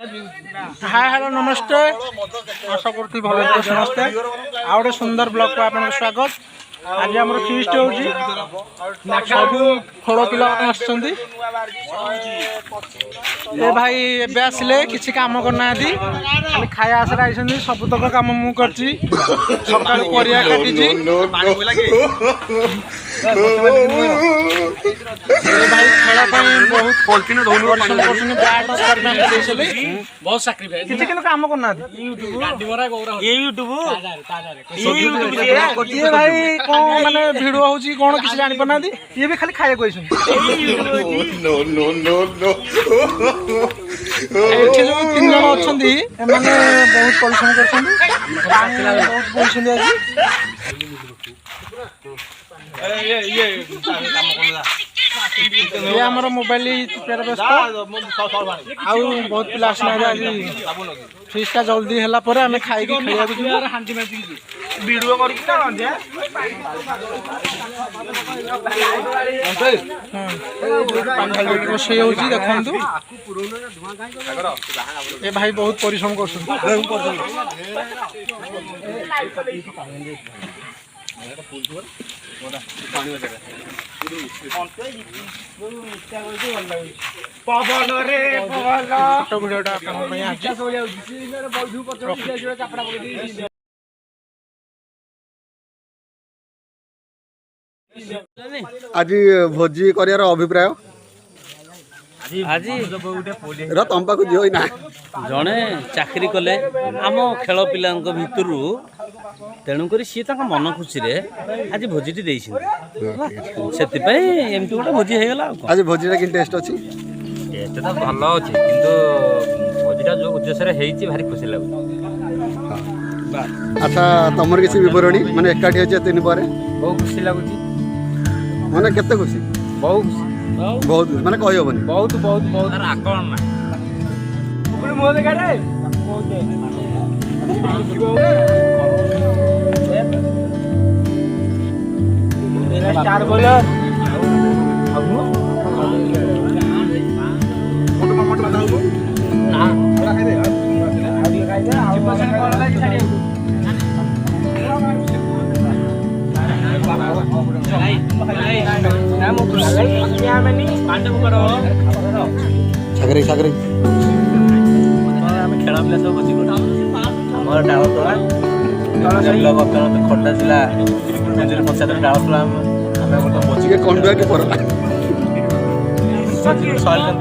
Hi hello नमस्ते आशा करती भल समस्ते आ गए सुंदर ब्लॉग को आपन स्वागत। आज आम फीस्ट हो सब खोल पिला ए भाई एबे आसिले किसी काम करना खाली खाया आसरा आई सबतक काम मु कर सकाल परिया काटी भाई खेल बहुत बहुत सैक्रिफाइस किसी काम करना भाई कौन माने भिडियो होची कौन किसी जानि पना ये भी खाली खाया कोई सुन एठे जो तीन जन अछंदी माने बहुत परिश्रम करछंदी बहुत परिश्रम आजी ये हमारा मोबाइल व्यस्त आउ बहुत पिला आज फीस का जल्दी है आम खाई वीडियो रोषे हो देखु ये भाई बहुत परिश्रम कर आज भोजी कर अभिप्राय आज तम पाक झील ना जड़े चाकरी कले आम खेल पिला भितर तेणुक सी मन खुशी आज भोजी से एमती गोटे भोजी हो गला आज भोजी कि टेस्ट अच्छी टेस्ट तो भल अच्छे कि भोजीटा जो उद्देश्य भारी खुशी लगे। अच्छा तुम किसी विवरणी माने एकाठी अच्छे तीन पर बहुत खुशी लगुच माने केते खुशी बहुत बहुत माने कहि होबनी बहुत बहुत बहुत आकलन ना स्टार बॉलर सागरी सागरी खेल पिला सब भोजी आम डाल तोड़ा खटा था पंचायत डाल तोड़ा भोजी के कौन के पर